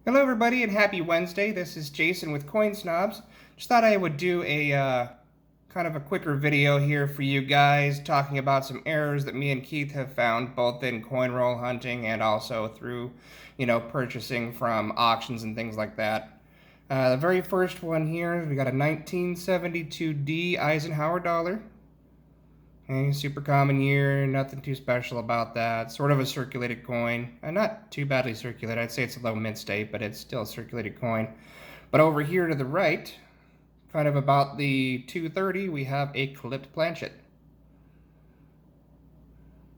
Hello everybody and happy Wednesday. This is Jason with Coin Snobs. Just thought I would do a kind of a quicker video here for you guys talking about some errors that me and Keith have found both in coin roll hunting and also through, purchasing from auctions and things like that. The very first one here, we got a 1972D Eisenhower dollar. Okay, super common year, nothing too special about that. Sort of a circulated coin. Not too badly circulated. I'd say it's a low mint state, but it's still a circulated coin. But over here to the right, kind of about the 230, we have a clipped planchet.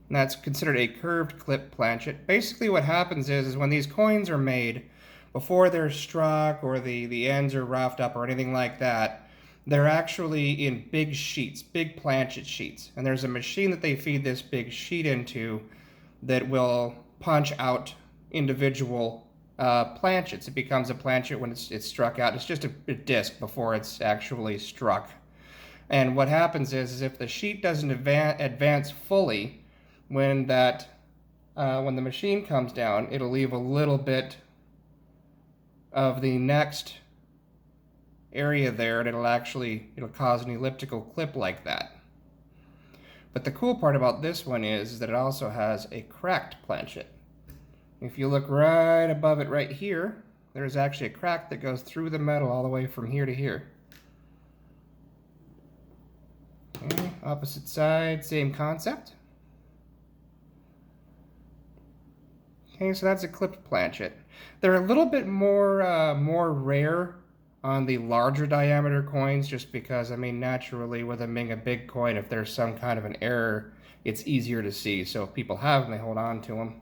And that's considered a curved clipped planchet. Basically what happens is when these coins are made, before they're struck or the ends are roughed up or anything like that, they're actually in big sheets, big planchet sheets. And there's a machine that they feed this big sheet into that will punch out individual planchets. It becomes a planchet when it's struck out. It's just a disc before it's actually struck. And what happens is if the sheet doesn't advance fully, when the machine comes down, it'll leave a little bit of the next area there, and it'll cause an elliptical clip like that. But the cool part about this one is that it also has a cracked planchet. If you look right above it right here, there's actually a crack that goes through the metal all the way from here to here. Okay, opposite side, same concept. Okay, so that's a clipped planchet. They're a little bit more rare on the larger diameter coins, just because, naturally with them being a big coin, if there's some kind of an error, it's easier to see. So if people have them, they hold on to them.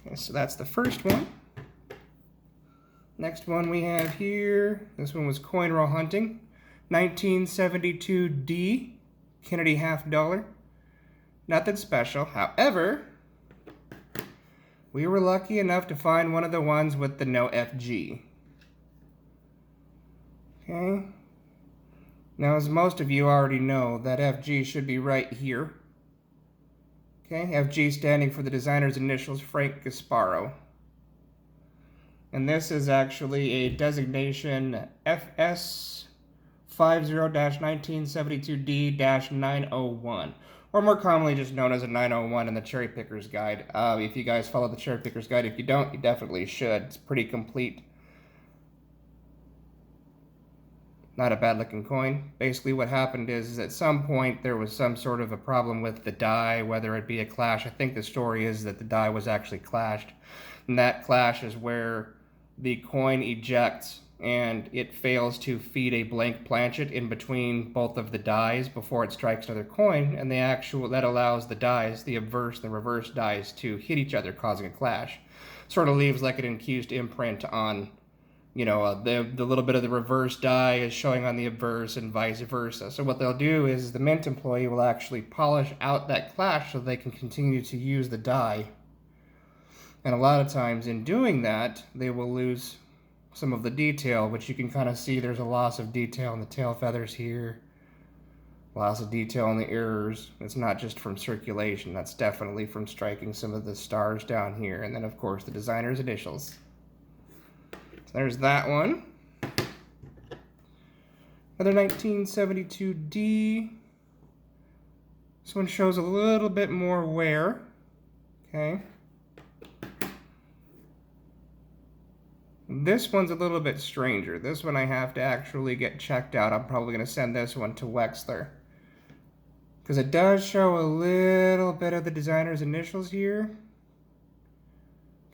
Okay, so that's the first one. Next one we have here, this one was coin roll hunting. 1972D Kennedy half dollar. Nothing special. However, we were lucky enough to find one of the ones with the no FG. Okay. Now, as most of you already know, that FG should be right here. Okay, FG standing for the designer's initials, Frank Gasparo. And this is actually a designation FS 50-1972D-901, or more commonly just known as a 901 in the Cherry Picker's Guide. If you guys follow the Cherry Picker's Guide, if you don't, you definitely should. It's pretty complete. Not a bad looking coin. Basically what happened is at some point there was some sort of a problem with the die, whether it be a clash. I think the story is that the die was actually clashed. And that clash is where the coin ejects and it fails to feed a blank planchet in between both of the dies before it strikes another coin, and that allows the dies, the obverse and the reverse dies, to hit each other, causing a clash. Sort of leaves like an infused imprint on the little bit of the reverse die is showing on the obverse and vice versa. So what they'll do is the mint employee will actually polish out that clash so they can continue to use the die. And a lot of times in doing that, they will lose some of the detail, which you can kind of see there's a loss of detail in the tail feathers here. Loss of detail in the errors. It's not just from circulation, that's definitely from striking some of the stars down here. And then of course the designer's initials. There's that one. Another 1972D. This one shows a little bit more wear. Okay. This one's a little bit stranger. This one I have to actually get checked out. I'm probably going to send this one to Wexler, because it does show a little bit of the designer's initials here.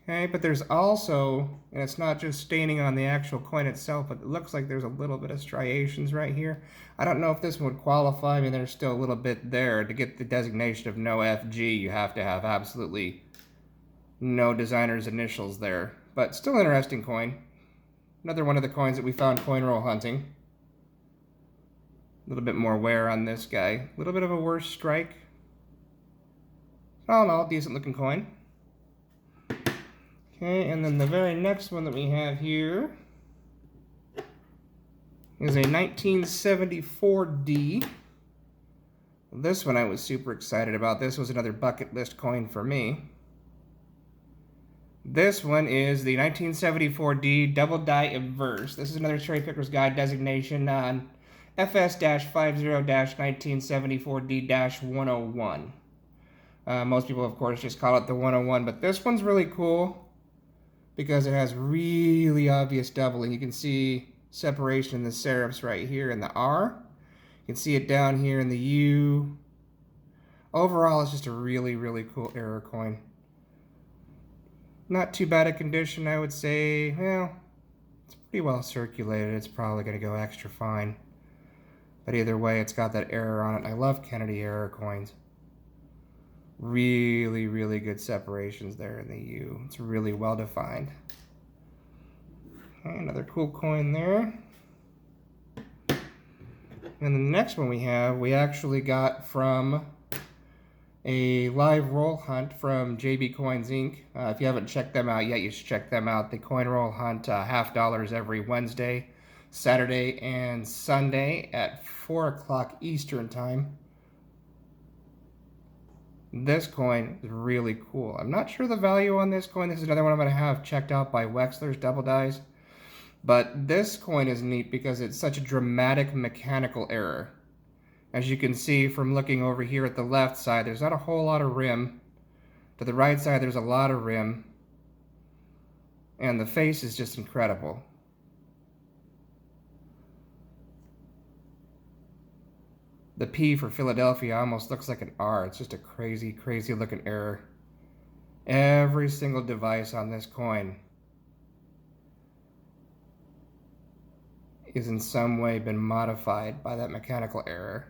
Okay, but there's also, and it's not just staining on the actual coin itself, but it looks like there's a little bit of striations right here. I don't know if this would qualify. There's still a little bit there. To get the designation of no FG, you have to have absolutely no designer's initials there. But still interesting coin. Another one of the coins that we found coin roll hunting. A little bit more wear on this guy. A little bit of a worse strike. All in all, decent looking coin. Okay, and then the very next one that we have here is a 1974D. This one I was super excited about. This was another bucket list coin for me. This one is the 1974D Double Die Inverse. This is another Cherry Picker's Guide designation on FS-50-1974D-101. Most people, of course, just call it the 101, but this one's really cool because it has really obvious doubling. You can see separation in the serifs right here in the R. You can see it down here in the U. Overall, it's just a really, really cool error coin. Not too bad a condition, I would say. Well, it's pretty well circulated. It's probably going to go extra fine. But either way, it's got that error on it. I love Kennedy error coins. Really, really good separations there in the U. It's really well defined. Okay, another cool coin there. And the next one we actually got from a live roll hunt from JB Coins Inc. If you haven't checked them out yet, you should check them out. The coin roll hunt, $50 every Wednesday, Saturday, and Sunday at 4 o'clock Eastern time. This coin is really cool. I'm not sure the value on this coin. This is another one I'm going to have checked out by Wexler's Double Dies. But this coin is neat because it's such a dramatic mechanical error. As you can see from looking over here at the left side, there's not a whole lot of rim. To the right side, there's a lot of rim. And the face is just incredible. The P for Philadelphia almost looks like an R. It's just a crazy, crazy looking error. Every single device on this coin is in some way been modified by that mechanical error.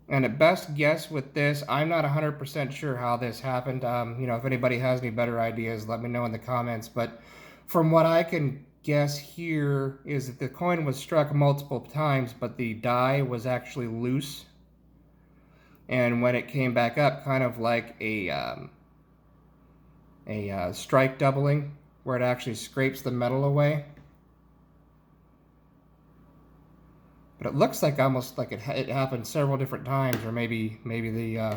And at best guess with this, I'm not 100% sure how this happened. If anybody has any better ideas, let me know in the comments. But from what I can guess here is that the coin was struck multiple times, but the die was actually loose. And when it came back up, kind of like a strike doubling, where it actually scrapes the metal away. But it looks like almost like it happened several different times, or maybe the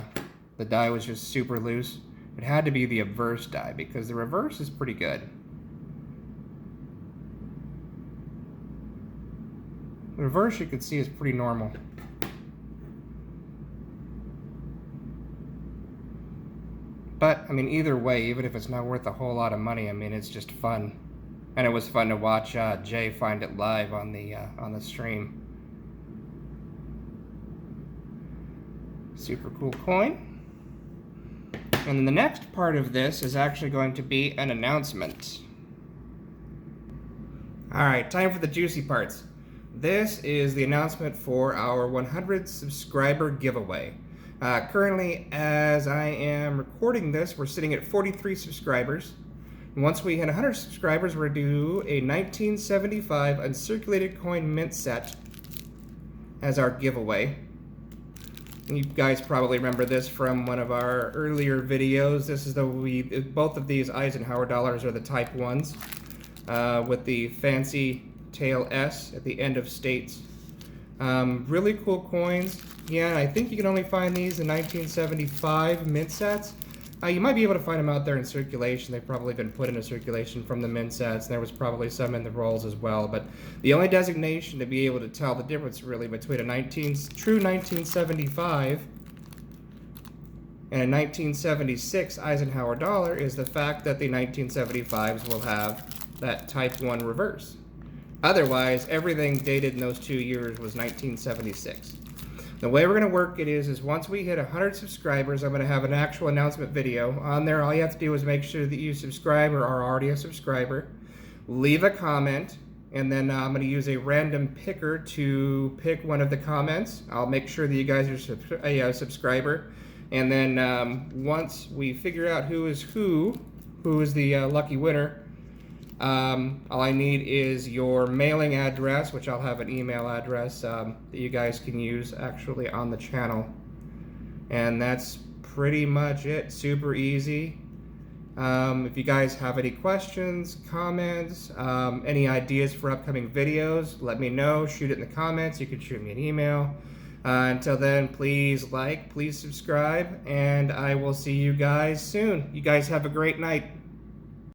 die was just super loose. It had to be the obverse die because the reverse is pretty good. The reverse you can see is pretty normal. But I mean, either way, even if it's not worth a whole lot of money, I mean, it's just fun, and it was fun to watch Jay find it live on the stream. Super cool coin. And then the next part of this is actually going to be an announcement. Alright, time for the juicy parts. This is the announcement for our 100 subscriber giveaway. Currently, as I am recording this, we're sitting at 43 subscribers. Once we hit 100 subscribers, we're going to do a 1975 uncirculated coin mint set as our giveaway. You guys probably remember this from one of our earlier videos. This is both of these Eisenhower dollars are the Type 1s with the fancy tail S at the end of states. Really cool coins. Yeah, I think you can only find these in 1975 mint sets. You might be able to find them out there in circulation. They've probably been put into circulation from the mint sets. There was probably some in the rolls as well. But the only designation to be able to tell the difference really between a true 1975 and a 1976 Eisenhower dollar is the fact that the 1975s will have that Type 1 reverse. Otherwise, everything dated in those 2 years was 1976. The way we're going to work it is once we hit 100 subscribers, I'm going to have an actual announcement video. On there, all you have to do is make sure that you subscribe or are already a subscriber. Leave a comment, and then I'm going to use a random picker to pick one of the comments. I'll make sure that you guys are a subscriber. And then once we figure out who is the lucky winner, all I need is your mailing address, which I'll have an email address that you guys can use actually on the channel. And that's pretty much it. Super easy. If you guys have any questions, comments, any ideas for upcoming videos, let me know. Shoot it in the comments. You can shoot me an email. Until then, please like, please subscribe, and I will see you guys soon. You guys have a great night.